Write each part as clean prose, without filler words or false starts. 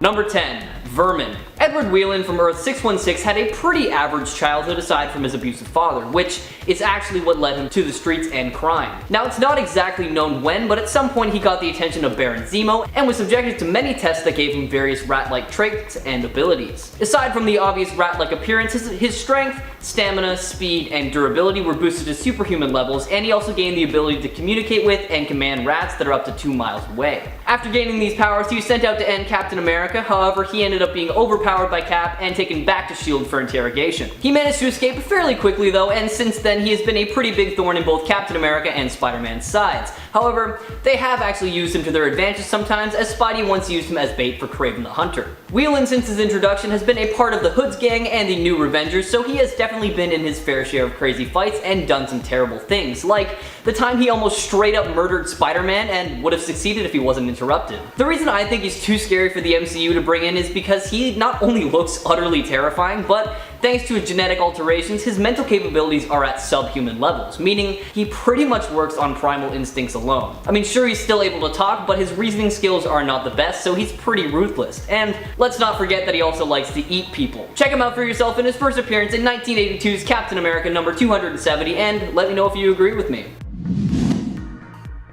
Number 10. Vermin. Edward Whelan from Earth 616 had a pretty average childhood aside from his abusive father, which is actually what led him to the streets and crime. Now, it's not exactly known when, but at some point he got the attention of Baron Zemo and was subjected to many tests that gave him various rat-like traits and abilities. Aside from the obvious rat-like appearance, his strength, stamina, speed, and durability were boosted to superhuman levels, and he also gained the ability to communicate with and command rats that are up to 2 miles away. After gaining these powers, he was sent out to end Captain America. However, he ended up being overpowered by Cap and taken back to S.H.I.E.L.D. for interrogation. He managed to escape fairly quickly though, and since then he has been a pretty big thorn in both Captain America and Spider-Man's sides. However, they have actually used him to their advantage sometimes, as Spidey once used him as bait for Kraven the Hunter. Whelan, since his introduction, has been a part of the Hood's gang and the New Revengers, so he has definitely been in his fair share of crazy fights and done some terrible things, like the time he almost straight up murdered Spider-Man and would have succeeded if he wasn't interrupted. The reason I think he's too scary for the MCU to bring in is because he not only looks utterly terrifying, but thanks to his genetic alterations, his mental capabilities are at subhuman levels, meaning he pretty much works on primal instincts alone. I mean, sure, he's still able to talk, but his reasoning skills are not the best, so he's pretty ruthless. And let's not forget that he also likes to eat people. Check him out for yourself in his first appearance in 1982's Captain America number 270, and let me know if you agree with me.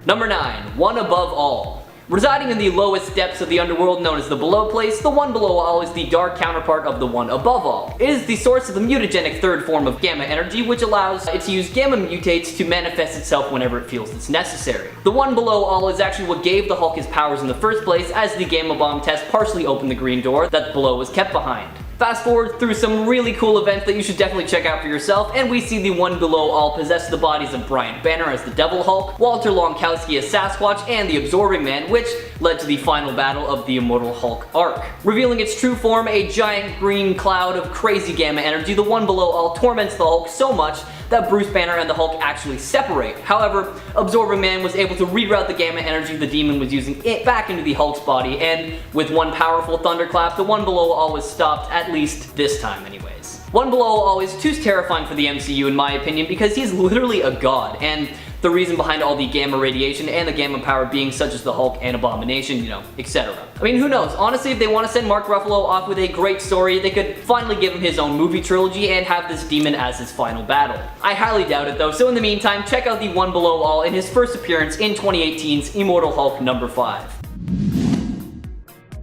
Number 9. One Above All. Residing in the lowest depths of the underworld known as the Below Place, the One Below All is the dark counterpart of the One Above All. It is the source of the mutagenic third form of gamma energy, which allows it to use gamma mutates to manifest itself whenever it feels it's necessary. The One Below All is actually what gave the Hulk his powers in the first place, as the gamma bomb test partially opened the green door that Below was kept behind. Fast forward through some really cool events that you should definitely check out for yourself, and we see the One Below All possess the bodies of Brian Banner as the Devil Hulk, Walter Longkowski as Sasquatch, and the Absorbing Man, which led to the final battle of the Immortal Hulk arc. Revealing its true form, a giant green cloud of crazy gamma energy, the One Below All torments the Hulk so much that Bruce Banner and the Hulk actually separate. However, Absorbing Man was able to reroute the gamma energy the demon was using back into the Hulk's body, and with one powerful thunderclap, the One Below All was stopped, at least this time anyways. One Below All is too terrifying for the MCU in my opinion because he's literally a god, and the reason behind all the gamma radiation and the gamma power being such as the Hulk and Abomination, you know, etc. I mean, who knows? Honestly, if they want to send Mark Ruffalo off with a great story, they could finally give him his own movie trilogy and have this demon as his final battle. I highly doubt it though, so in the meantime, check out the One Below All in his first appearance in 2018's Immortal Hulk number 5.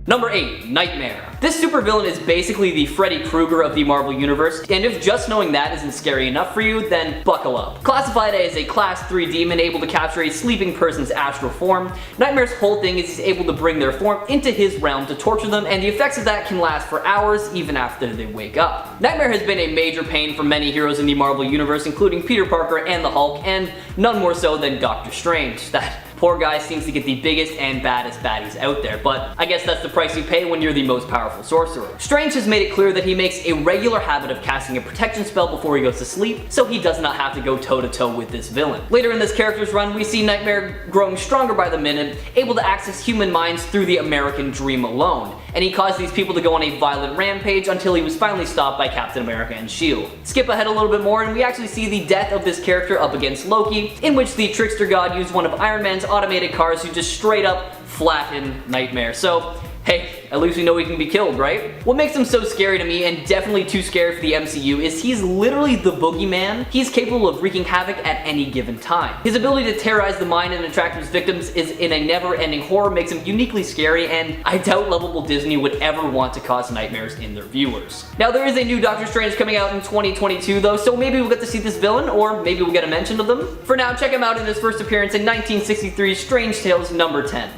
Number 8. Nightmare. This supervillain is basically the Freddy Krueger of the Marvel Universe, and if just knowing that isn't scary enough for you, then buckle up. Classified as a Class 3 demon able to capture a sleeping person's astral form, Nightmare's whole thing is he's able to bring their form into his realm to torture them, and the effects of that can last for hours even after they wake up. Nightmare has been a major pain for many heroes in the Marvel Universe, including Peter Parker and the Hulk, and none more so than Doctor Strange. That poor guy seems to get the biggest and baddest baddies out there, but I guess that's the price you pay when you're the most powerful sorcerer. Strange has made it clear that he makes a regular habit of casting a protection spell before he goes to sleep, so he does not have to go toe-to-toe with this villain. Later in this character's run, we see Nightmare growing stronger by the minute, able to access human minds through the American dream alone, and he caused these people to go on a violent rampage until he was finally stopped by Captain America and S.H.I.E.L.D. Skip ahead a little bit more and we actually see the death of this character up against Loki, in which the trickster god used one of Iron Man's automated cars to just straight up flatten Nightmare. So, hey, at least we know he can be killed, right? What makes him so scary to me, and definitely too scary for the MCU, is he's literally the boogeyman. He's capable of wreaking havoc at any given time. His ability to terrorize the mind and attract his victims is in a never-ending horror makes him uniquely scary, and I doubt lovable Disney would ever want to cause nightmares in their viewers. Now, there is a new Doctor Strange coming out in 2022 though, so maybe we'll get to see this villain, or maybe we'll get a mention of them. For now, check him out in his first appearance in 1963's Strange Tales number 10.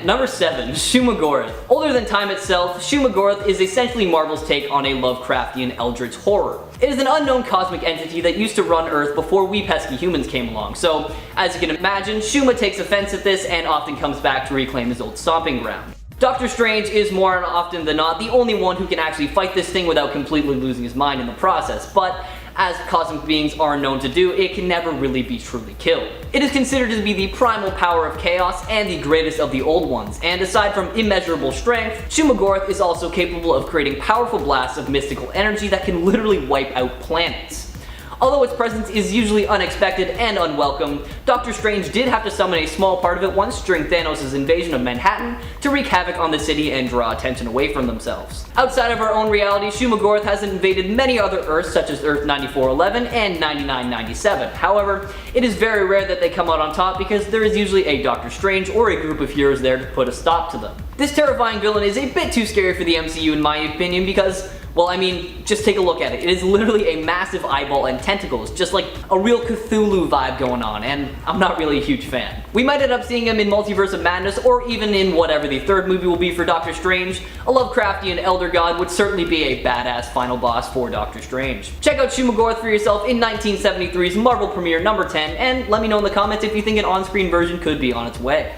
Number 7. SHUMA-GORATH. Older than time itself, SHUMA-GORATH is essentially Marvel's take on a Lovecraftian eldritch horror. It is an unknown cosmic entity that used to run Earth before we pesky humans came along, so as you can imagine, Shuma takes offense at this and often comes back to reclaim his old stomping ground. Doctor Strange is more often than not the only one who can actually fight this thing without completely losing his mind in the process, but as cosmic beings are known to do, it can never really be truly killed. It is considered to be the primal power of chaos and the greatest of the old ones, and aside from immeasurable strength, SHUMA-GORATH is also capable of creating powerful blasts of mystical energy that can literally wipe out planets. Although its presence is usually unexpected and unwelcome, Doctor Strange did have to summon a small part of it once during Thanos' invasion of Manhattan to wreak havoc on the city and draw attention away from themselves. Outside of our own reality, SHUMA-GORATH has invaded many other Earths such as Earth 9411 and 9997. However, it is very rare that they come out on top because there is usually a Doctor Strange or a group of heroes there to put a stop to them. This terrifying villain is a bit too scary for the MCU in my opinion because, well, I mean, just take a look at it. It is literally a massive eyeball and tentacles, just like a real Cthulhu vibe going on, and I'm not really a huge fan. We might end up seeing him in Multiverse of Madness, or even in whatever the third movie will be for Doctor Strange. A Lovecraftian Elder God would certainly be a badass final boss for Doctor Strange. Check out SHUMA-GORATH for yourself in 1973's Marvel premiere number 10, and let me know in the comments if you think an on-screen version could be on its way.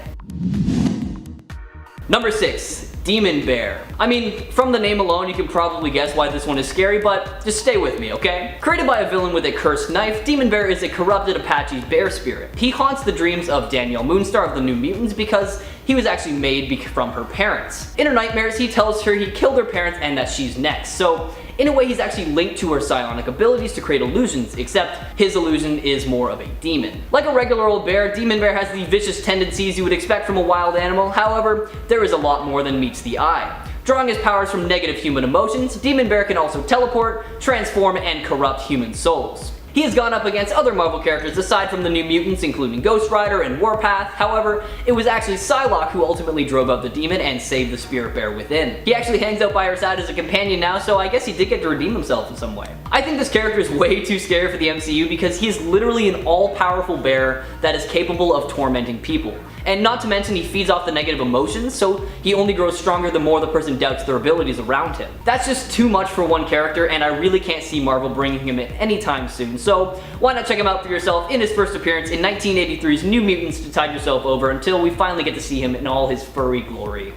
Number 6. Demon Bear. I mean, from the name alone you can probably guess why this one is scary, but just stay with me, okay? Created by a villain with a cursed knife, Demon Bear is a corrupted Apache bear spirit. He haunts the dreams of Danielle Moonstar of the New Mutants because he was actually made from her parents. In her nightmares, he tells her he killed her parents and that she's next, so in a way he's actually linked to her psionic abilities to create illusions, except his illusion is more of a demon. Like a regular old bear, Demon Bear has the vicious tendencies you would expect from a wild animal, however, there is a lot more than meets the eye. Drawing his powers from negative human emotions, Demon Bear can also teleport, transform, and corrupt human souls. He has gone up against other Marvel characters aside from the New Mutants, including Ghost Rider and Warpath. However, it was actually Psylocke who ultimately drove out the demon and saved the spirit bear within. He actually hangs out by her side as a companion now, so I guess he did get to redeem himself in some way. I think this character is way too scary for the MCU because he is literally an all-powerful bear that is capable of tormenting people. And not to mention he feeds off the negative emotions, so he only grows stronger the more the person doubts their abilities around him. That's just too much for one character, and I really can't see Marvel bringing him in anytime soon, so why not check him out for yourself in his first appearance in 1983's New Mutants to tide yourself over until we finally get to see him in all his furry glory.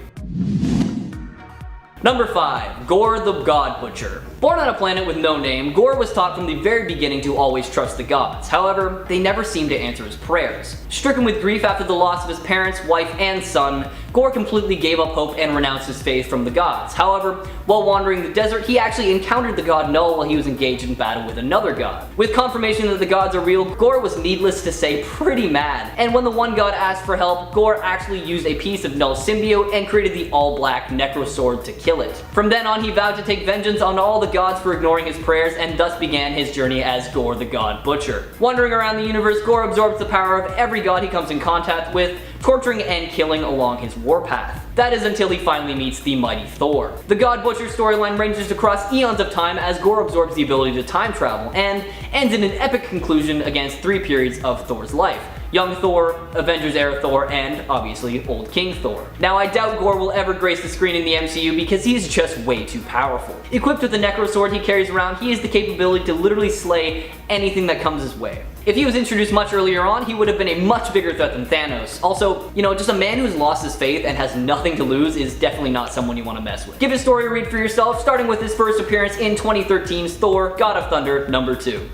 Number 5. GORR the God Butcher. Born on a planet with no name, GORR was taught from the very beginning to always trust the gods. However, they never seemed to answer his prayers. Stricken with grief after the loss of his parents, wife, and son, GORR completely gave up hope and renounced his faith from the gods. However, while wandering the desert, he actually encountered the god Knull while he was engaged in battle with another god. With confirmation that the gods are real, GORR was needless to say pretty mad. And when the one god asked for help, GORR actually used a piece of Knull's symbiote and created the all-black Necro Sword to kill it. From then on, he vowed to take vengeance on all the gods for ignoring his prayers, and thus began his journey as GORR the God Butcher. Wandering around the universe, GORR absorbs the power of every god he comes in contact with, torturing and killing along his warpath. That is until he finally meets the mighty Thor. The God Butcher storyline ranges across eons of time as GORR absorbs the ability to time travel, and ends in an epic conclusion against 3 periods of Thor's life. Young Thor, Avengers era Thor, and obviously Old King Thor. Now I doubt GORR will ever grace the screen in the MCU because he is just way too powerful. Equipped with the Necro Sword he carries around, he has the capability to literally slay anything that comes his way. If he was introduced much earlier on, he would have been a much bigger threat than Thanos. Also, you know, just a man who's lost his faith and has nothing to lose is definitely not someone you want to mess with. Give his story a read for yourself, starting with his first appearance in 2013's Thor, God of Thunder, number 2.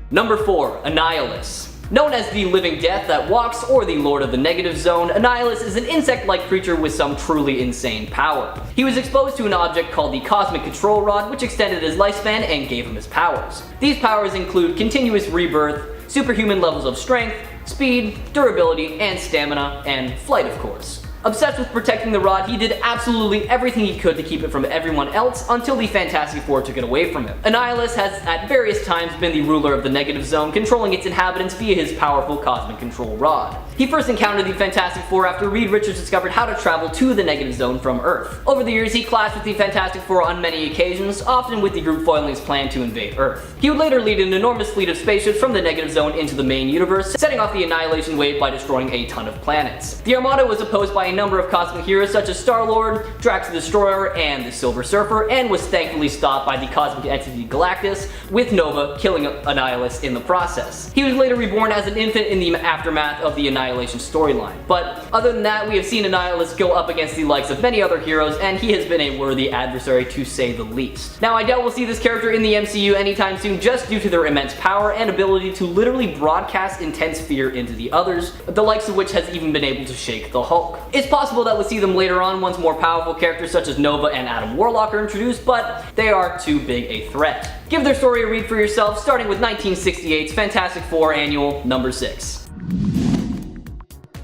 Number 4. ANNIHILUS. Known as the Living Death that walks or the Lord of the Negative Zone, ANNIHILUS is an insect-like creature with some truly insane power. He was exposed to an object called the Cosmic Control Rod, which extended his lifespan and gave him his powers. These powers include continuous rebirth, superhuman levels of strength, speed, durability, and stamina, and flight of course. Obsessed with protecting the rod, he did absolutely everything he could to keep it from everyone else until the Fantastic Four took it away from him. ANNIHILUS has at various times been the ruler of the Negative Zone, controlling its inhabitants via his powerful Cosmic Control Rod. He first encountered the Fantastic Four after Reed Richards discovered how to travel to the Negative Zone from Earth. Over the years, he clashed with the Fantastic Four on many occasions, often with the group foiling his plan to invade Earth. He would later lead an enormous fleet of spaceships from the Negative Zone into the main universe, setting off the Annihilation Wave by destroying a ton of planets. The Armada was opposed by a number of cosmic heroes such as Star-Lord, Drax the Destroyer, and the Silver Surfer, and was thankfully stopped by the cosmic entity Galactus, with Nova killing Annihilus in the process. He was later reborn as an infant in the aftermath of the Annihilation storyline. But other than that, we have seen Annihilus go up against the likes of many other heroes, and he has been a worthy adversary to say the least. Now I doubt we'll see this character in the MCU anytime soon just due to their immense power and ability to literally broadcast intense fear into the others, the likes of which has even been able to shake the Hulk. It's possible that we'll see them later on once more powerful characters such as Nova and Adam Warlock are introduced, but they are too big a threat. Give their story a read for yourself, starting with 1968's Fantastic Four Annual number 6.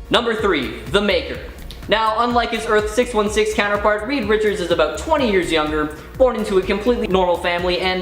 Number 3, The Maker. Now, unlike his Earth 616 counterpart, Reed Richards is about 20 years younger, born into a completely normal family, and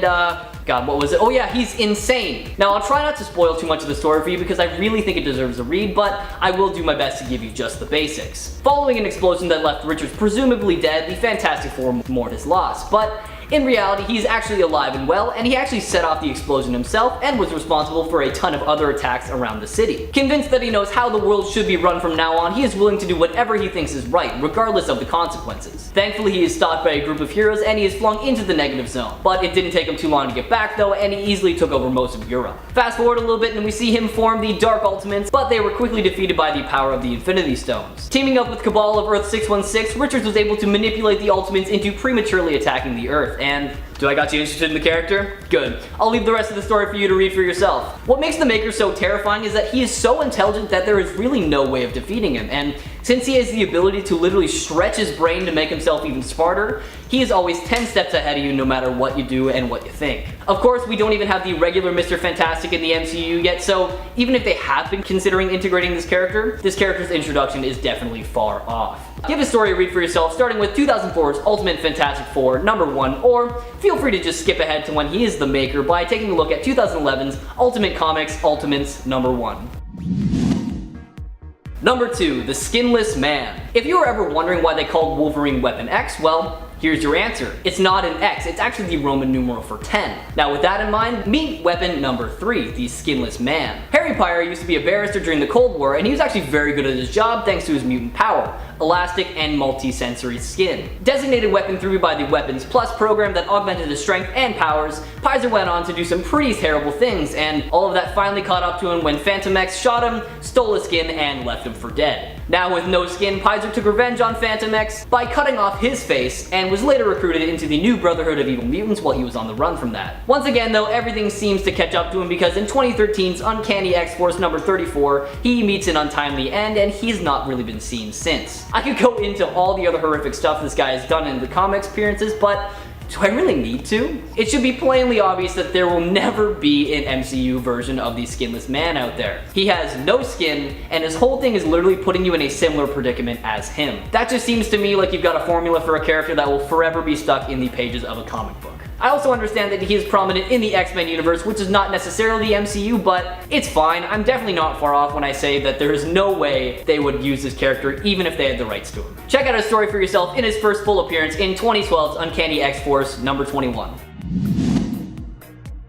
God, what was it? Oh yeah, he's insane. Now, I'll try not to spoil too much of the story for you because I really think it deserves a read, but I will do my best to give you just the basics. Following an explosion that left Richards presumably dead, the Fantastic Four mourned his loss, but in reality, he's actually alive and well, and he actually set off the explosion himself and was responsible for a ton of other attacks around the city. Convinced that he knows how the world should be run from now on, he is willing to do whatever he thinks is right, regardless of the consequences. Thankfully, he is stopped by a group of heroes and he is flung into the negative zone. But it didn't take him too long to get back though, and he easily took over most of Europe. Fast forward a little bit and we see him form the Dark Ultimates, but they were quickly defeated by the power of the Infinity Stones. Teaming up with Cabal of Earth 616, Richards was able to manipulate the Ultimates into prematurely attacking the Earth, and do I got you interested in the character? Good. I'll leave the rest of the story for you to read for yourself. What makes the Maker so terrifying is that he is so intelligent that there is really no way of defeating him, and since he has the ability to literally stretch his brain to make himself even smarter, he is always 10 steps ahead of you no matter what you do and what you think. Of course, we don't even have the regular Mr. Fantastic in the MCU yet, so even if they have been considering integrating this character's introduction is definitely far off. Give his story a read for yourself, starting with 2004's Ultimate Fantastic Four number 1, or feel free to just skip ahead to when he is the Maker by taking a look at 2011's Ultimate Comics Ultimates number 1. Number 2, The Skinless Man. If you were ever wondering why they called Wolverine Weapon X, well, here's your answer. It's not an X, it's actually the Roman numeral for 10. Now with that in mind, meet weapon number 3, the Skinless Man. Harry Pyre used to be a barrister during the Cold War, and he was actually very good at his job thanks to his mutant power, elastic and multi-sensory skin. Designated Weapon 3 by the Weapons Plus program that augmented his strength and powers, Pizer went on to do some pretty terrible things, and all of that finally caught up to him when Phantom X shot him, stole his skin, and left him for dead. Now with no skin, Pizer took revenge on Phantom X by cutting off his face, and was later recruited into the new Brotherhood of Evil Mutants while he was on the run from that. Once again though, everything seems to catch up to him because in 2013's Uncanny X-Force number 34, he meets an untimely end and he's not really been seen since. I could go into all the other horrific stuff this guy has done in the comic appearances, but do I really need to? It should be plainly obvious that there will never be an MCU version of the Skinless Man out there. He has no skin, and his whole thing is literally putting you in a similar predicament as him. That just seems to me like you've got a formula for a character that will forever be stuck in the pages of a comic book. I also understand that he is prominent in the X-Men universe, which is not necessarily the MCU, but it's fine. I'm definitely not far off when I say that there is no way they would use this character even if they had the rights to him. Check out his story for yourself in his first full appearance in 2012's Uncanny X-Force number 21.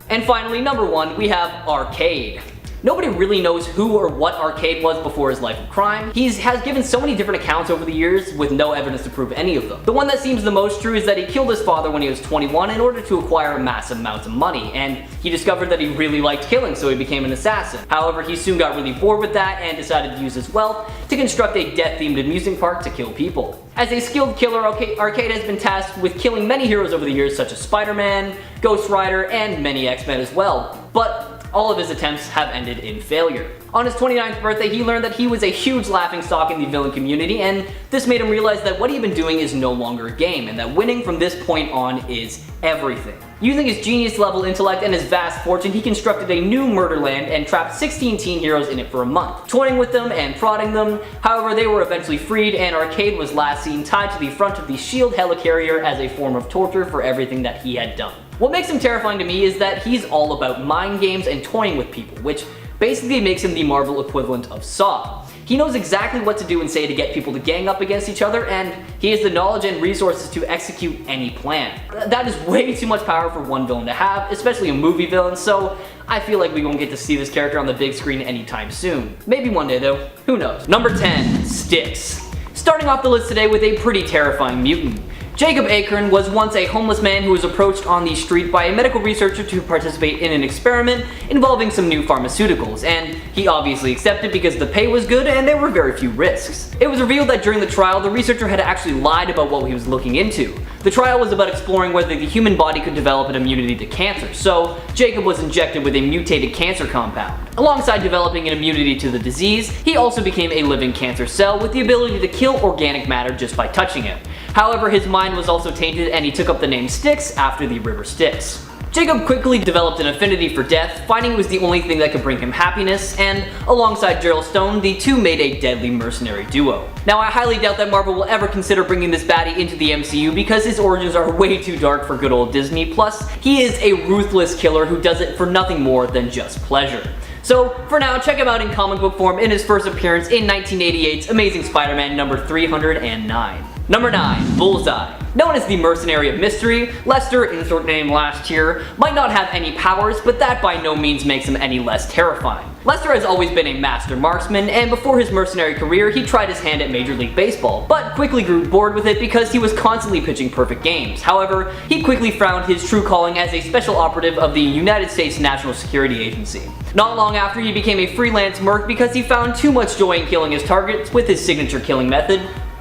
And finally, number 1, we have Arcade. Nobody really knows who or what Arcade was before his life of crime. He has given so many different accounts over the years with no evidence to prove any of them. The one that seems the most true is that he killed his father when he was 21 in order to acquire massive amounts of money, and he discovered that he really liked killing, so he became an assassin. However, he soon got really bored with that and decided to use his wealth to construct a death-themed amusement park to kill people. As a skilled killer, Arcade has been tasked with killing many heroes over the years such as Spider-Man, Ghost Rider, and many X-Men as well. But all of his attempts have ended in failure. On his 29th birthday, he learned that he was a huge laughingstock in the villain community, and this made him realize that what he'd been doing is no longer a game, and that winning from this point on is everything. Using his genius-level intellect and his vast fortune, he constructed a new Murderland and trapped 16 teen heroes in it for a month, toying with them and prodding them. However, they were eventually freed, and Arcade was last seen tied to the front of the SHIELD helicarrier as a form of torture for everything that he had done. What makes him terrifying to me is that he's all about mind games and toying with people, which basically makes him the Marvel equivalent of Saw. He knows exactly what to do and say to get people to gang up against each other, and he has the knowledge and resources to execute any plan. That is way too much power for one villain to have, especially a movie villain, so I feel like we won't get to see this character on the big screen anytime soon. Maybe one day though, who knows. Number 10, STYX. Starting off the list today with a pretty terrifying mutant. Jacob Akern was once a homeless man who was approached on the street by a medical researcher to participate in an experiment involving some new pharmaceuticals, and he obviously accepted because the pay was good and there were very few risks. It was revealed that during the trial, the researcher had actually lied about what he was looking into. The trial was about exploring whether the human body could develop an immunity to cancer, so Jacob was injected with a mutated cancer compound. Alongside developing an immunity to the disease, he also became a living cancer cell with the ability to kill organic matter just by touching it. However, his mind was also tainted and he took up the name STYX after the river Styx. Jacob quickly developed an affinity for death, finding it was the only thing that could bring him happiness, and alongside Gerald Stone, the two made a deadly mercenary duo. Now, I highly doubt that Marvel will ever consider bringing this baddie into the MCU because his origins are way too dark for good old Disney, plus he is a ruthless killer who does it for nothing more than just pleasure. So, for now, check him out in comic book form in his first appearance in 1988's Amazing Spider-Man number 309. Number 9. Bullseye. Known as the Mercenary of Mystery, Lester, insert name last year, might not have any powers, but that by no means makes him any less terrifying. Lester has always been a master marksman, and before his mercenary career, he tried his hand at Major League Baseball, but quickly grew bored with it because he was constantly pitching perfect games. However, he quickly found his true calling as a special operative of the United States National Security Agency. Not long after, he became a freelance merc because he found too much joy in killing his targets with his signature killing method: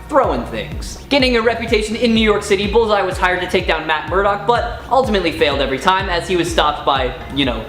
throwing things. Gaining a reputation in New York City, Bullseye was hired to take down Matt Murdock, but ultimately failed every time as he was stopped by,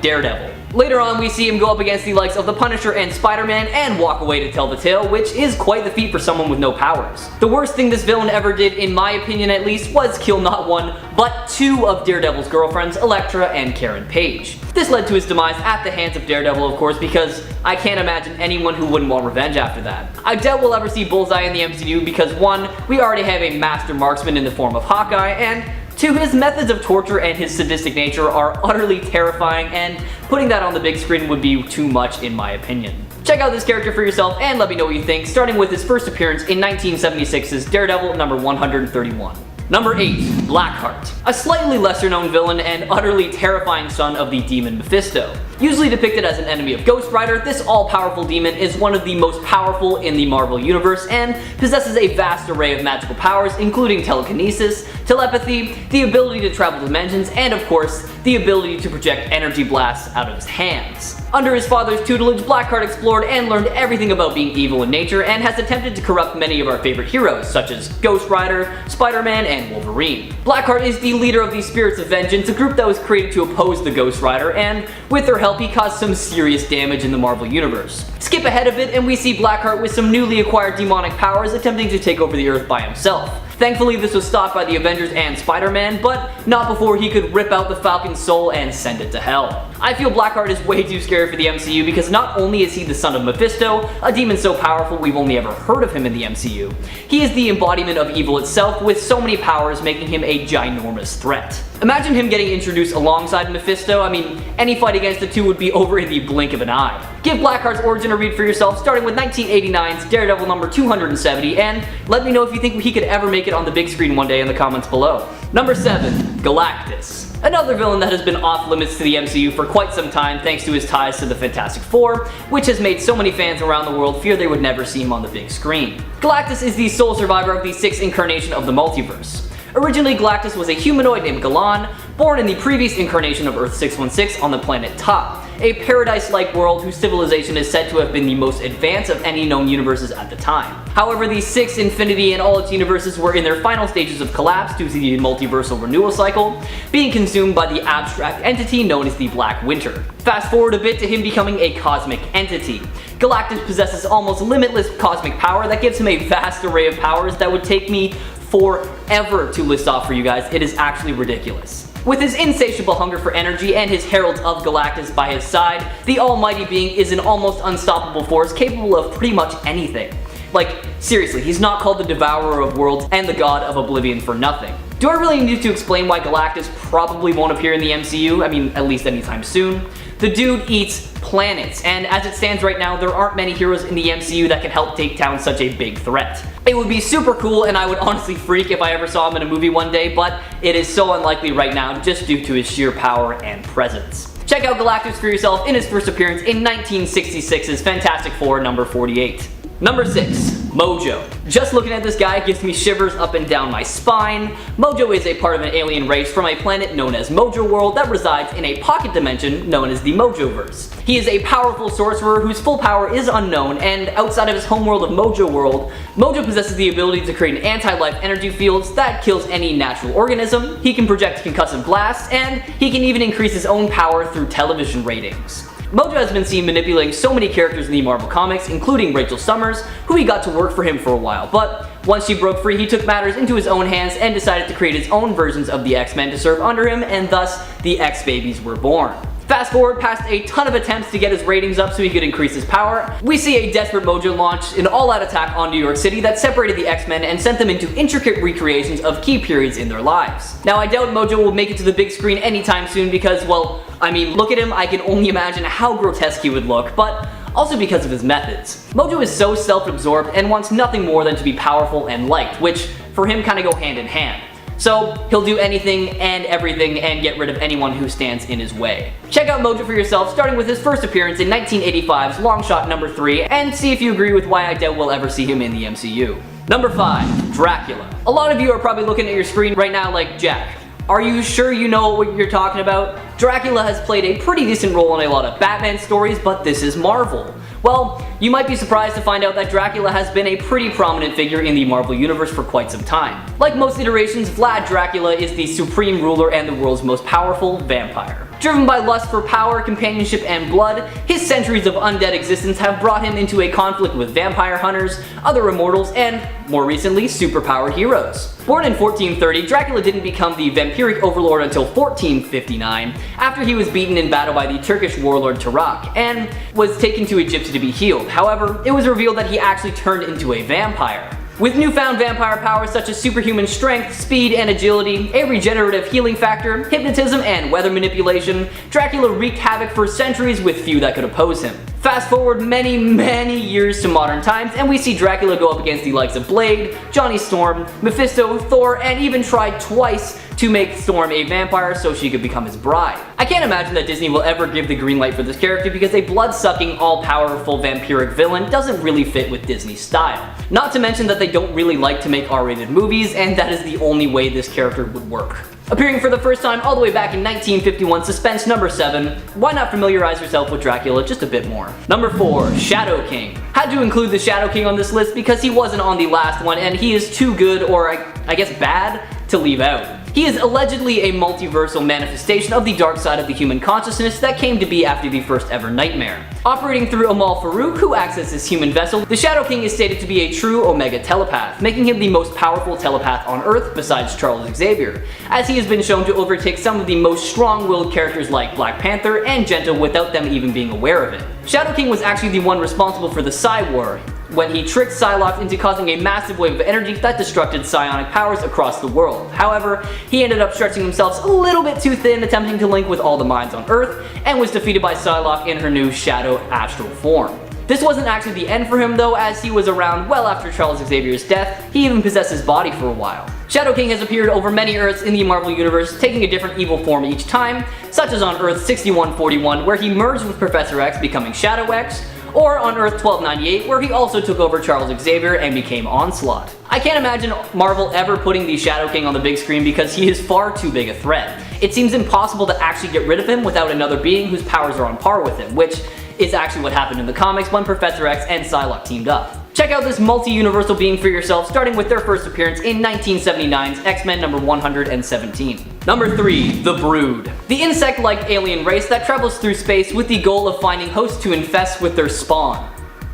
Daredevil. Later on, we see him go up against the likes of the Punisher and Spider-Man and walk away to tell the tale, which is quite the feat for someone with no powers. The worst thing this villain ever did, in my opinion at least, was kill not one, but two of Daredevil's girlfriends, Elektra and Karen Page. This led to his demise at the hands of Daredevil, of course, because I can't imagine anyone who wouldn't want revenge after that. I doubt we'll ever see Bullseye in the MCU because 1, we already have a master marksman in the form of Hawkeye, and 2, his methods of torture and his sadistic nature are utterly terrifying, and putting that on the big screen would be too much in my opinion. Check out this character for yourself and let me know what you think, starting with his first appearance in 1976's Daredevil number 131. Number 8. Blackheart. A slightly lesser known villain and utterly terrifying son of the demon Mephisto. Usually depicted as an enemy of Ghost Rider, this all-powerful demon is one of the most powerful in the Marvel Universe and possesses a vast array of magical powers, including telekinesis, telepathy, the ability to travel dimensions, and of course, the ability to project energy blasts out of his hands. Under his father's tutelage, Blackheart explored and learned everything about being evil in nature and has attempted to corrupt many of our favorite heroes, such as Ghost Rider, Spider-Man, and Wolverine. Blackheart is the leader of the Spirits of Vengeance, a group that was created to oppose the Ghost Rider, and with their help he caused some serious damage in the Marvel Universe. Skip ahead a bit and we see Blackheart with some newly acquired demonic powers attempting to take over the Earth by himself. Thankfully, this was stopped by the Avengers and Spider-Man, but not before he could rip out the Falcon's soul and send it to hell. I feel Blackheart is way too scary for the MCU because not only is he the son of Mephisto, a demon so powerful we've only ever heard of him in the MCU, he is the embodiment of evil itself with so many powers making him a ginormous threat. Imagine him getting introduced alongside Mephisto. I mean, any fight against the two would be over in the blink of an eye. Give Blackheart's origin a read for yourself, starting with 1989's Daredevil number 270, and let me know if you think he could ever make it on the big screen one day in the comments below. Number 7. Galactus. Another villain that has been off limits to the MCU for quite some time thanks to his ties to the Fantastic Four, which has made so many fans around the world fear they would never see him on the big screen. Galactus is the sole survivor of the 6th incarnation of the multiverse. Originally, Galactus was a humanoid named Galan, born in the previous incarnation of Earth-616 on the planet Ta, a paradise-like world whose civilization is said to have been the most advanced of any known universes at the time. However, the 6th Infinity and all its universes were in their final stages of collapse due to the multiversal renewal cycle, being consumed by the abstract entity known as the Black Winter. Fast forward a bit to him becoming a cosmic entity. Galactus possesses almost limitless cosmic power that gives him a vast array of powers that would take me forever to list off for you guys. It is actually ridiculous. With his insatiable hunger for energy and his heralds of Galactus by his side, the almighty being is an almost unstoppable force capable of pretty much anything. Like, seriously, he's not called the Devourer of Worlds and the God of Oblivion for nothing. Do I really need to explain why Galactus probably won't appear in the MCU? I mean, at least anytime soon. The dude eats planets, and as it stands right now, there aren't many heroes in the MCU that can help take down such a big threat. It would be super cool, and I would honestly freak if I ever saw him in a movie one day, but it is so unlikely right now just due to his sheer power and presence. Check out Galactus for yourself in his first appearance in 1966's Fantastic Four number 48. Number 6. MOJO. Just looking at this guy gives me shivers up and down my spine. MOJO is a part of an alien race from a planet known as Mojo World that resides in a pocket dimension known as the Mojoverse. He is a powerful sorcerer whose full power is unknown, and outside of his homeworld of Mojo World, MOJO possesses the ability to create an anti-life energy field that kills any natural organism, he can project concussive blasts, and he can even increase his own power through television ratings. Mojo has been seen manipulating so many characters in the Marvel Comics, including Rachel Summers, who he got to work for him for a while, but once she broke free, he took matters into his own hands and decided to create his own versions of the X-Men to serve under him, and thus the X-Babies were born. Fast forward past a ton of attempts to get his ratings up so he could increase his power, we see a desperate Mojo launch an all-out attack on New York City that separated the X-Men and sent them into intricate recreations of key periods in their lives. Now, I doubt Mojo will make it to the big screen anytime soon because, well, I mean, look at him, I can only imagine how grotesque he would look, but also because of his methods. Mojo is so self-absorbed and wants nothing more than to be powerful and liked, which for him kind of go hand in hand. So he'll do anything and everything and get rid of anyone who stands in his way. Check out Mojo for yourself, starting with his first appearance in 1985's Long Shot number 3, and see if you agree with why I doubt we'll ever see him in the MCU. Number 5. Dracula. A lot of you are probably looking at your screen right now like, Jack, are you sure you know what you're talking about? Dracula has played a pretty decent role in a lot of Batman stories, but this is Marvel. Well, you might be surprised to find out that Dracula has been a pretty prominent figure in the Marvel Universe for quite some time. Like most iterations, Vlad Dracula is the supreme ruler and the world's most powerful vampire. Driven by lust for power, companionship, and blood, his centuries of undead existence have brought him into a conflict with vampire hunters, other immortals, and, more recently, superpowered heroes. Born in 1430, Dracula didn't become the vampiric overlord until 1459, after he was beaten in battle by the Turkish warlord Tarak, and was taken to Egypt to be healed. However, it was revealed that he actually turned into a vampire. With newfound vampire powers such as superhuman strength, speed, and agility, a regenerative healing factor, hypnotism, and weather manipulation, Dracula wreaked havoc for centuries with few that could oppose him. Fast forward many years to modern times, and we see Dracula go up against the likes of Blade, Johnny Storm, Mephisto, Thor, and even tried twice to make Storm a vampire so she could become his bride. I can't imagine that Disney will ever give the green light for this character because a blood-sucking, all-powerful vampiric villain doesn't really fit with Disney's style. Not to mention that they don't really like to make R-rated movies, and that is the only way this character would work. Appearing for the first time all the way back in 1951, suspense number 7, why not familiarize yourself with Dracula just a bit more? Number 4. Shadow King. Had to include the Shadow King on this list because he wasn't on the last one and he is too good, or I guess bad, to leave out. He is allegedly a multiversal manifestation of the dark side of the human consciousness that came to be after the first ever nightmare. Operating through Amal Farouk, who acts as his human vessel, the Shadow King is stated to be a true Omega telepath, making him the most powerful telepath on Earth besides Charles Xavier, as he has been shown to overtake some of the most strong-willed characters like Black Panther and Genta without them even being aware of it. Shadow King was actually the one responsible for the Psy War, when he tricked Psylocke into causing a massive wave of energy that destructed psionic powers across the world. However, he ended up stretching himself a little bit too thin, attempting to link with all the minds on Earth, and was defeated by Psylocke in her new Shadow astral form. This wasn't actually the end for him though, as he was around well after Charles Xavier's death. He even possessed his body for a while. Shadow King has appeared over many Earths in the Marvel Universe, taking a different evil form each time, such as on Earth 6141, where he merged with Professor X, becoming Shadow X, or on Earth 1298, where he also took over Charles Xavier and became Onslaught. I can't imagine Marvel ever putting the Shadow King on the big screen because he is far too big a threat. It seems impossible to actually get rid of him without another being whose powers are on par with him, which is actually what happened in the comics when Professor X and Psylocke teamed up. Check out this multi-universal being for yourself, starting with their first appearance in 1979's X-Men number 117. Number 3. The Brood. The insect-like alien race that travels through space with the goal of finding hosts to infest with their spawn.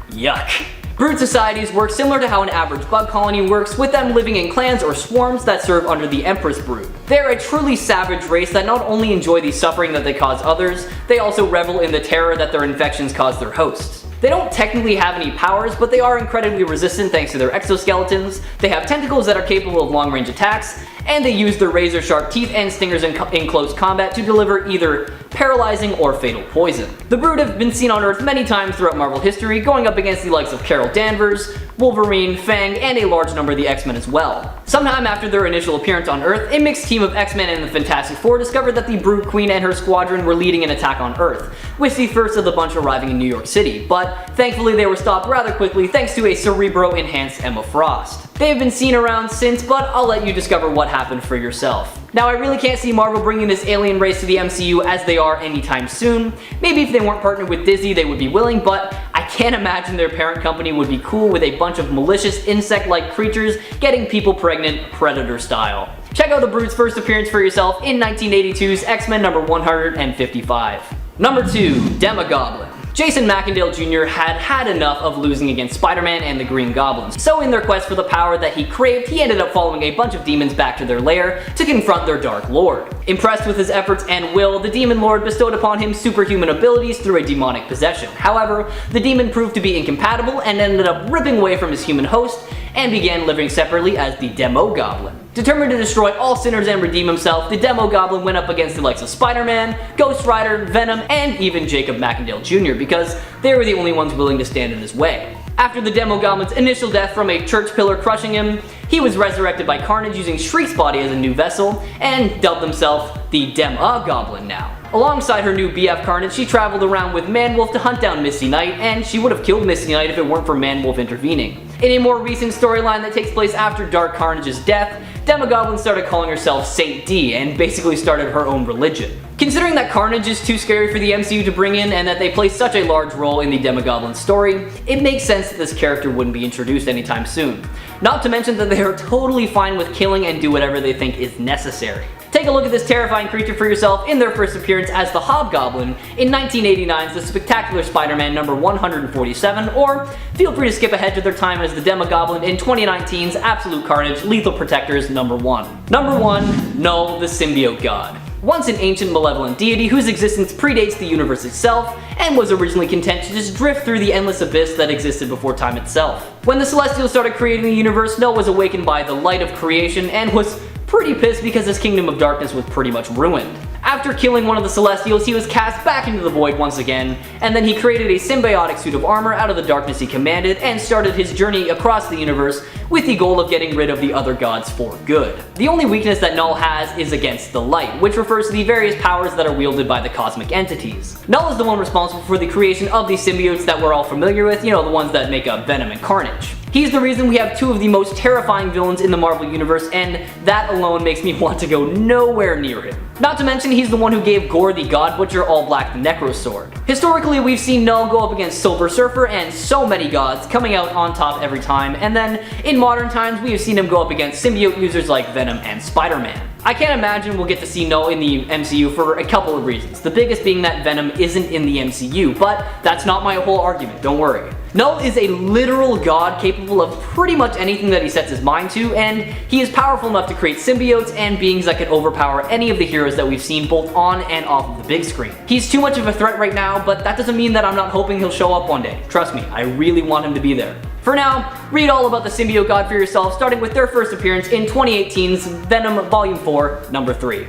Yuck. Brood societies work similar to how an average bug colony works, with them living in clans or swarms that serve under the Empress Brood. They are a truly savage race that not only enjoy the suffering that they cause others, they also revel in the terror that their infections cause their hosts. They don't technically have any powers, but they are incredibly resistant thanks to their exoskeletons, they have tentacles that are capable of long-range attacks, and they use their razor-sharp teeth and stingers in close combat to deliver either paralyzing or fatal poison. The Brood have been seen on Earth many times throughout Marvel history, going up against the likes of Carol Danvers, Wolverine, Fang, and a large number of the X-Men as well. Sometime after their initial appearance on Earth, a mixed team of X-Men and the Fantastic Four discovered that the Brood Queen and her squadron were leading an attack on Earth, with the first of the bunch arriving in New York City, but thankfully they were stopped rather quickly thanks to a Cerebro-enhanced Emma Frost. They have been seen around since, but I'll let you discover what happened for yourself. Now, I really can't see Marvel bringing this alien race to the MCU as they are anytime soon. Maybe if they weren't partnered with Disney they would be willing, but I can't imagine their parent company would be cool with a bunch of malicious insect-like creatures getting people pregnant, Predator style. Check out the Brood's first appearance for yourself in 1982's X-Men number 155. Number 2. Demogoblin. Jason McIngvale Jr. had enough of losing against Spider-Man and the Green Goblin, so in their quest for the power that he craved, he ended up following a bunch of demons back to their lair to confront their Dark Lord. Impressed with his efforts and will, the Demon Lord bestowed upon him superhuman abilities through a demonic possession. However, the demon proved to be incompatible and ended up ripping away from his human host and began living separately as the Demogoblin. Determined to destroy all sinners and redeem himself, the Demogoblin went up against the likes of Spider-Man, Ghost Rider, Venom, and even Jacob McIngvale Jr. because they were the only ones willing to stand in his way. After the Demogoblin's initial death from a church pillar crushing him, he was resurrected by Carnage using Shriek's body as a new vessel, and dubbed himself the Demogoblin now. Alongside her new BF Carnage, she traveled around with Man-Wolf to hunt down Misty Knight, and she would have killed Misty Knight if it weren't for Man-Wolf intervening. In a more recent storyline that takes place after Dark Carnage's death, Demogoblin started calling herself Saint D and basically started her own religion. Considering that Carnage is too scary for the MCU to bring in and that they play such a large role in the Demogoblin story, it makes sense that this character wouldn't be introduced anytime soon. Not to mention that they are totally fine with killing and do whatever they think is necessary. Take a look at this terrifying creature for yourself in their first appearance as the Hobgoblin in 1989's The Spectacular Spider-Man number 147, or feel free to skip ahead to their time as the Demogoblin in 2019's Absolute Carnage Lethal Protectors number 1. Number 1. Knull, the Symbiote God. Once an ancient malevolent deity whose existence predates the universe itself, and was originally content to just drift through the endless abyss that existed before time itself. When the Celestials started creating the universe, Knull was awakened by the light of creation and was pretty pissed because his kingdom of darkness was pretty much ruined. After killing one of the Celestials, he was cast back into the void once again, and then he created a symbiotic suit of armor out of the darkness he commanded and started his journey across the universe with the goal of getting rid of the other gods for good. The only weakness that Knull has is against the light, which refers to the various powers that are wielded by the cosmic entities. Knull is the one responsible for the creation of these symbiotes that we're all familiar with, you know, the ones that make up Venom and Carnage. He's the reason we have two of the most terrifying villains in the Marvel Universe, and that alone makes me want to go nowhere near him. Not to mention, he's the one who gave GORR the God Butcher all-black Necro Sword. Historically, we've seen Knull go up against Silver Surfer and so many gods, coming out on top every time, and then in modern times we have seen him go up against symbiote users like Venom and Spider-Man. I can't imagine we'll get to see Knull in the MCU for a couple of reasons, the biggest being that Venom isn't in the MCU, but that's not my whole argument, don't worry. Knull is a literal god capable of pretty much anything that he sets his mind to, and he is powerful enough to create symbiotes and beings that can overpower any of the heroes that we've seen both on and off of the big screen. He's too much of a threat right now, but that doesn't mean that I'm not hoping he'll show up one day. Trust me, I really want him to be there. For now, read all about the symbiote god for yourself, starting with their first appearance in 2018's Venom Volume 4, Number 3.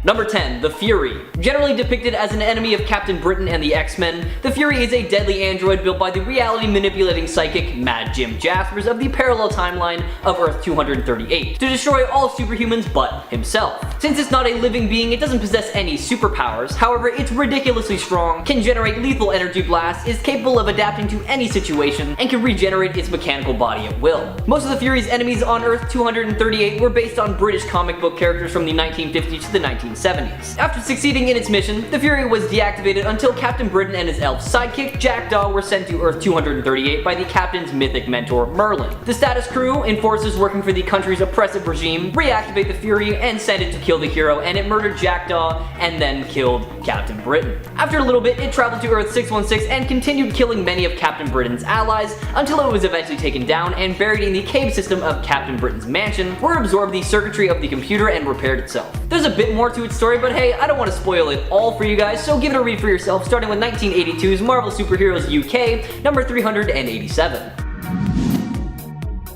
Number 10. The Fury. Generally depicted as an enemy of Captain Britain and the X-Men, the Fury is a deadly android built by the reality-manipulating psychic Mad Jim Jaspers of the parallel timeline of Earth 238 to destroy all superhumans but himself. Since it's not a living being, it doesn't possess any superpowers, however it's ridiculously strong, can generate lethal energy blasts, is capable of adapting to any situation, and can regenerate its mechanical body at will. Most of the Fury's enemies on Earth 238 were based on British comic book characters from the 1950s to the 1970s. After succeeding in its mission, the Fury was deactivated until Captain Britain and his elf sidekick Jackdaw were sent to Earth 238 by the Captain's mythic mentor Merlin. The status crew, enforcers working for the country's oppressive regime, reactivate the Fury and send it to kill the hero, and it murdered Jackdaw and then killed Captain Britain. After a little bit, it traveled to Earth 616 and continued killing many of Captain Britain's allies until it was eventually taken down and buried in the cave system of Captain Britain's mansion, where it absorbed the circuitry of the computer and repaired itself. There's a bit more to its story, but hey, I don't want to spoil it all for you guys, so give it a read for yourself, starting with 1982's Marvel Superheroes UK, number 387.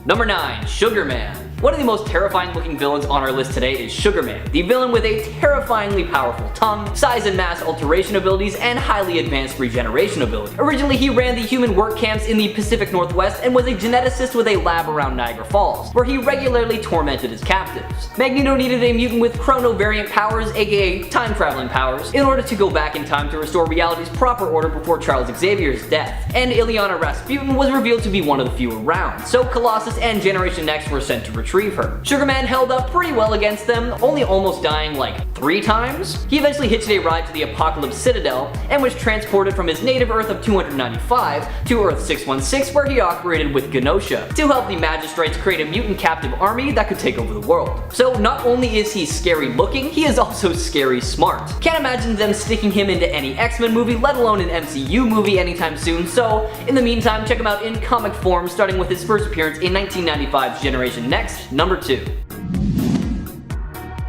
Number 9. Sugar Man. One of the most terrifying looking villains on our list today is Sugar Man, the villain with a terrifyingly powerful tongue, size and mass alteration abilities, and highly advanced regeneration ability. Originally, he ran the human work camps in the Pacific Northwest and was a geneticist with a lab around Niagara Falls, where he regularly tormented his captives. Magneto needed a mutant with chrono variant powers, aka time traveling powers, in order to go back in time to restore reality's proper order before Charles Xavier's death, and Ilyana Rasputin was revealed to be one of the few around, so Colossus and Generation X were sent to retrieve retrieve her. Sugarman held up pretty well against them, only almost dying like 3 times. He eventually hitched a ride to the Apocalypse Citadel and was transported from his native Earth of 295 to Earth 616, where he operated with Genosha to help the Magistrates create a mutant captive army that could take over the world. So not only is he scary looking, he is also scary smart. Can't imagine them sticking him into any X-Men movie, let alone an MCU movie anytime soon, so in the meantime, check him out in comic form, starting with his first appearance in 1995's Generation Next, number 2.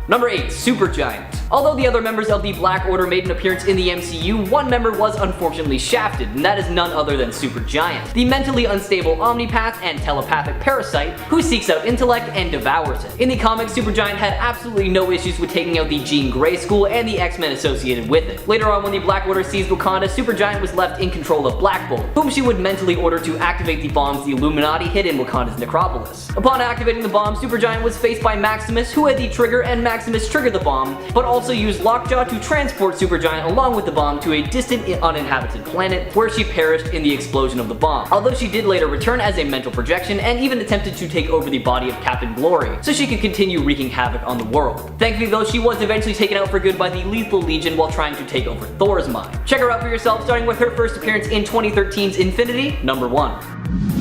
Number 8. Supergiant. Although the other members of the Black Order made an appearance in the MCU, one member was unfortunately shafted, and that is none other than Supergiant, the mentally unstable omnipath and telepathic parasite who seeks out intellect and devours it. In the comics, Supergiant had absolutely no issues with taking out the Jean Grey School and the X-Men associated with it. Later on, when the Black Order seized Wakanda, Supergiant was left in control of Black Bolt, whom she would mentally order to activate the bombs the Illuminati hid in Wakanda's necropolis. Upon activating the bomb, Supergiant was faced by Maximus, who had the trigger, and Maximus triggered the bomb, but also used Lockjaw to transport Supergiant along with the bomb to a distant uninhabited planet, where she perished in the explosion of the bomb, although she did later return as a mental projection and even attempted to take over the body of Captain Glory, so she could continue wreaking havoc on the world. Thankfully though, she was eventually taken out for good by the Lethal Legion while trying to take over Thor's mind. Check her out for yourself, starting with her first appearance in 2013's Infinity, number 1.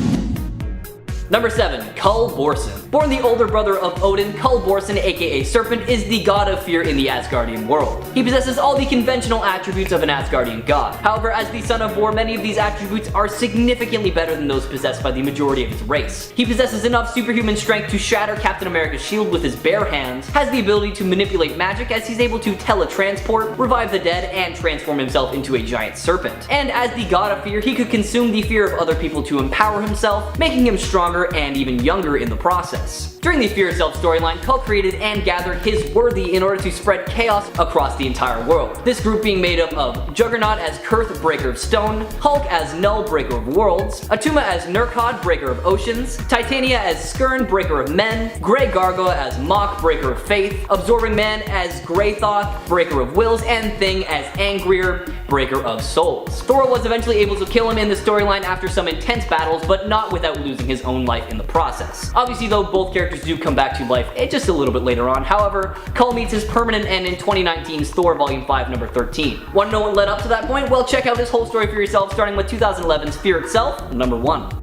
Number 7. Kull Borson. Born the older brother of Odin, Kull Borson, aka Serpent, is the god of fear in the Asgardian world. He possesses all the conventional attributes of an Asgardian god. However, as the son of War, many of these attributes are significantly better than those possessed by the majority of his race. He possesses enough superhuman strength to shatter Captain America's shield with his bare hands, has the ability to manipulate magic as he's able to teletransport, revive the dead, and transform himself into a giant serpent. And as the god of fear, he could consume the fear of other people to empower himself, making him stronger and even younger in the process. During the Fear Itself storyline, Kull created and gathered his worthy in order to spread chaos across the entire world. This group being made up of Juggernaut as Kurth, Breaker of Stone, Hulk as Knull, Breaker of Worlds, Atuma as Nurkhod, Breaker of Oceans, Titania as Skirn, Breaker of Men, Grey Gargoyle as Mok, Breaker of Faith, Absorbing Man as Greythoth, Breaker of Wills, and Thing as Angrier, Breaker of Souls. Thor was eventually able to kill him in the storyline after some intense battles, but not without losing his own life in the process. Obviously though, both characters do come back to life just a little bit later on. However, Kull meets his permanent end in 2019's Thor Volume 5 number 13. Want to know what led up to that point? Well, check out this whole story for yourself, starting with 2011's Fear Itself, number 1.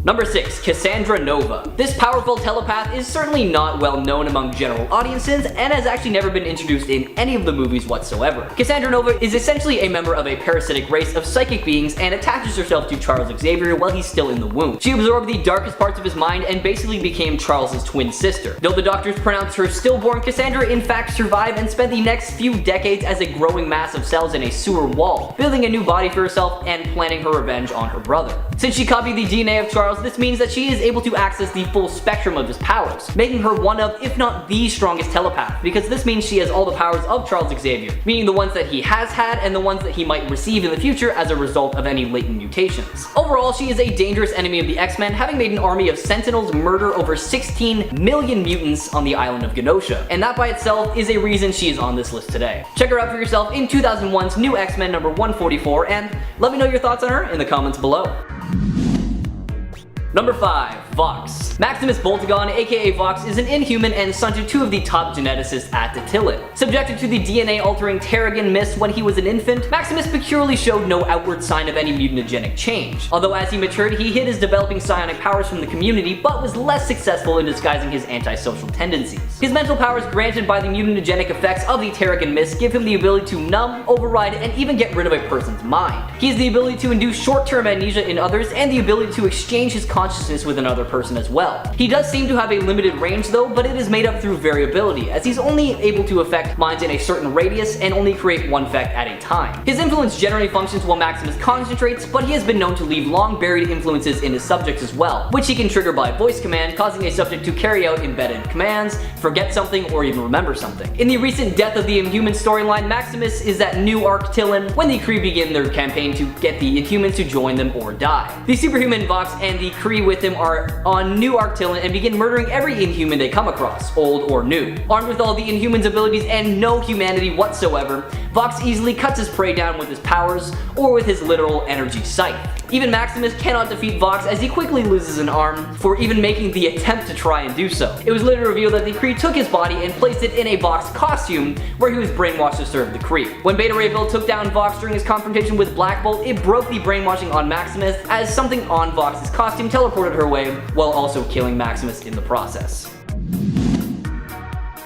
Number 6. Cassandra Nova. This powerful telepath is certainly not well known among general audiences and has actually never been introduced in any of the movies whatsoever. Cassandra Nova is essentially a member of a parasitic race of psychic beings and attaches herself to Charles Xavier while he's still in the womb. She absorbed the darkest parts of his mind and basically became Charles' twin sister. Though the doctors pronounced her stillborn, Cassandra in fact survived and spent the next few decades as a growing mass of cells in a sewer wall, building a new body for herself and planning her revenge on her brother. Since she copied the DNA of Charles, this means that she is able to access the full spectrum of his powers, making her one of, if not the strongest telepath, because this means she has all the powers of Charles Xavier, meaning the ones that he has had and the ones that he might receive in the future as a result of any latent mutations. Overall, she is a dangerous enemy of the X-Men, having made an army of Sentinels murder over 16 million mutants on the island of Genosha, and that by itself is a reason she is on this list today. Check her out for yourself in 2001's New X-Men number 144, and let me know your thoughts on her in the comments below. Number 5. Vox. Maximus Boltagon, aka Vox, is an inhuman and son to two of the top geneticists at Datilid. Subjected to the DNA-altering Terrigen mist when he was an infant, Maximus peculiarly showed no outward sign of any mutagenic change. Although as he matured, he hid his developing psionic powers from the community, but was less successful in disguising his antisocial tendencies. His mental powers granted by the mutagenic effects of the Terrigen mist give him the ability to numb, override, and even get rid of a person's mind. He has the ability to induce short-term amnesia in others and the ability to exchange his consciousness with another person as well. He does seem to have a limited range though, but it is made up through variability, as he's only able to affect minds in a certain radius and only create one effect at a time. His influence generally functions while Maximus concentrates, but he has been known to leave long buried influences in his subjects as well, which he can trigger by voice command, causing a subject to carry out embedded commands, forget something, or even remember something. In the recent Death of the Inhuman storyline, Maximus is at New Arctillon when the Kree begin their campaign to get the Inhumans to join them or die. The superhuman Vox and the Kree with him are on New Arctillon and begin murdering every Inhuman they come across, old or new. Armed with all the Inhumans' abilities and no humanity whatsoever, Vox easily cuts his prey down with his powers or with his literal energy scythe. Even Maximus cannot defeat Vox as he quickly loses an arm for even making the attempt to try and do so. It was later revealed that the Kree took his body and placed it in a Vox costume where he was brainwashed to serve the Kree. When Beta Ray Bill took down Vox during his confrontation with Black Bolt, it broke the brainwashing on Maximus as something on Vox's costume teleported her way while also killing Maximus in the process.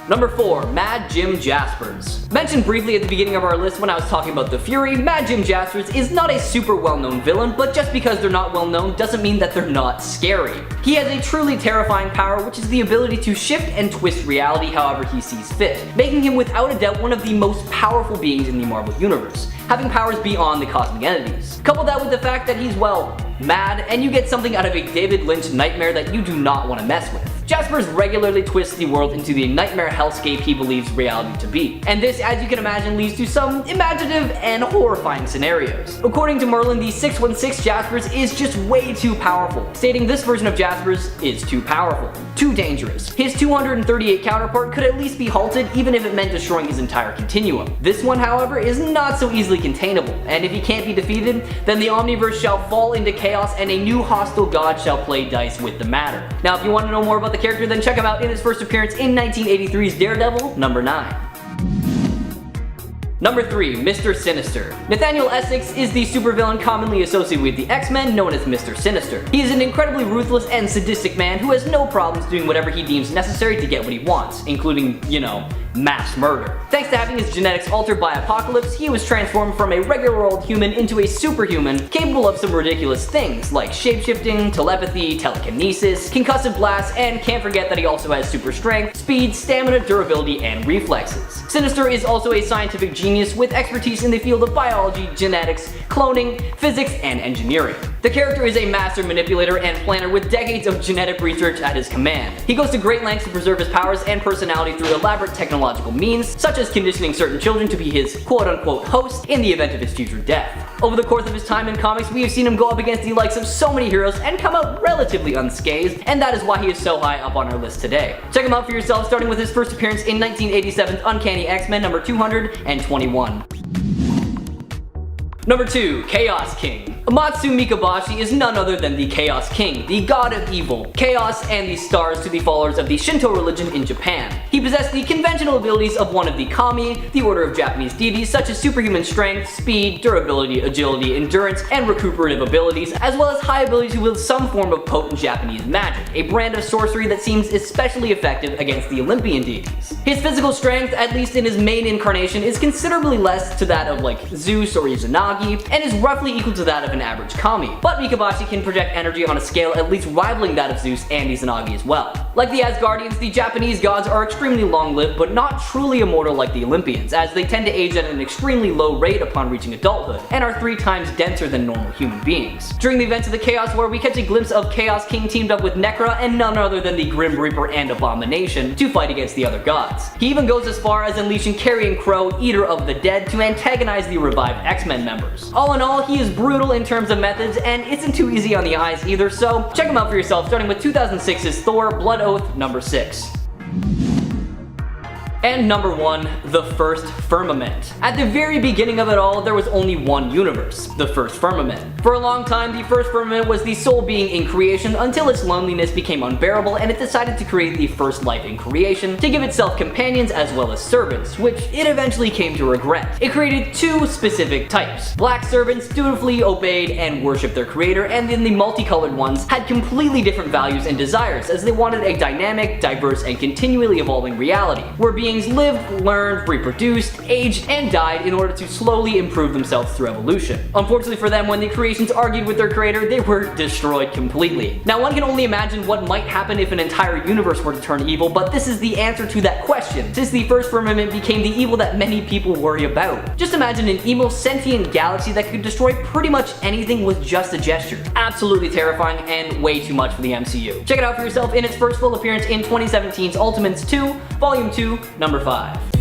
Number 4. Mad Jim Jaspers. Mentioned briefly at the beginning of our list when I was talking about the Fury, Mad Jim Jaspers is not a super well-known villain, but just because they're not well-known doesn't mean that they're not scary. He has a truly terrifying power, which is the ability to shift and twist reality however he sees fit, making him without a doubt one of the most powerful beings in the Marvel Universe, having powers beyond the cosmic entities. Couple that with the fact that he's, well, mad, and you get something out of a David Lynch nightmare that you do not want to mess with. Jaspers regularly twists the world into the nightmare hellscape he believes reality to be, and this, as you can imagine, leads to some imaginative and horrifying scenarios. According to Merlin, the 616 Jaspers is just way too powerful, stating this version of Jaspers is too powerful, too dangerous. His 238 counterpart could at least be halted even if it meant destroying his entire continuum. This one, however, is not so easily containable, and if he can't be defeated, then the Omniverse shall fall into chaos and a new hostile god shall play dice with the matter. Now, if you want to know more about the character, then check him out in his first appearance in 1983's Daredevil, number 9. Number 3. Mr. Sinister. Nathaniel Essex is the supervillain commonly associated with the X-Men known as Mr. Sinister. He is an incredibly ruthless and sadistic man who has no problems doing whatever he deems necessary to get what he wants, including, you know, mass murder. Thanks to having his genetics altered by Apocalypse, he was transformed from a regular old human into a superhuman capable of some ridiculous things like shapeshifting, telepathy, telekinesis, concussive blasts, and can't forget that he also has super strength, speed, stamina, durability, and reflexes. Sinister is also a scientific genius with expertise in the field of biology, genetics, cloning, physics, and engineering. The character is a master manipulator and planner with decades of genetic research at his command. He goes to great lengths to preserve his powers and personality through elaborate technological means, such as conditioning certain children to be his quote-unquote host in the event of his future death. Over the course of his time in comics, we have seen him go up against the likes of so many heroes and come out relatively unscathed, and that is why he is so high up on our list today. Check him out for yourself, starting with his first appearance in 1987's Uncanny X-Men number 221. Number 2. Chaos King. Amatsu Mikabashi is none other than the Chaos King, the god of evil, chaos, and the stars to the followers of the Shinto religion in Japan. He possessed the conventional abilities of one of the kami, the order of Japanese deities, such as superhuman strength, speed, durability, agility, endurance, and recuperative abilities, as well as high ability to wield some form of potent Japanese magic, a brand of sorcery that seems especially effective against the Olympian deities. His physical strength, at least in his main incarnation, is considerably less to that of like Zeus or Izanagi, and is roughly equal to that of an average kami, but Mikabashi can project energy on a scale at least rivaling that of Zeus and Izanagi as well. Like the Asgardians, the Japanese gods are extremely long-lived, but not truly immortal like the Olympians, as they tend to age at an extremely low rate upon reaching adulthood, and are 3 times denser than normal human beings. During the events of the Chaos War, we catch a glimpse of Chaos King teamed up with Necra and none other than the Grim Reaper and Abomination to fight against the other gods. He even goes as far as unleashing Carrion Crow, Eater of the Dead, to antagonize the revived X-Men members. All in all, he is brutal in terms of methods and isn't too easy on the eyes either, so check him out for yourself, starting with 2006's Thor Blood Oath number 6. And number 1, the first firmament. At the very beginning of it all, there was only one universe, the first firmament. For a long time, the first firmament was the sole being in creation until its loneliness became unbearable and it decided to create the first life in creation to give itself companions as well as servants, which it eventually came to regret. It created 2 specific types. Black servants dutifully obeyed and worshipped their creator, and then the multicolored ones had completely different values and desires, as they wanted a dynamic, diverse, and continually evolving reality, where beings lived, learned, reproduced, aged, and died in order to slowly improve themselves through evolution. Unfortunately for them, when the creations argued with their creator, they were destroyed completely. Now, one can only imagine what might happen if an entire universe were to turn evil, but this is the answer to that question, since the first firmament became the evil that many people worry about. Just imagine an evil sentient galaxy that could destroy pretty much anything with just a gesture. Absolutely terrifying and way too much for the MCU. Check it out for yourself in its first full appearance in 2017's Ultimates 2, Volume 2, number 5.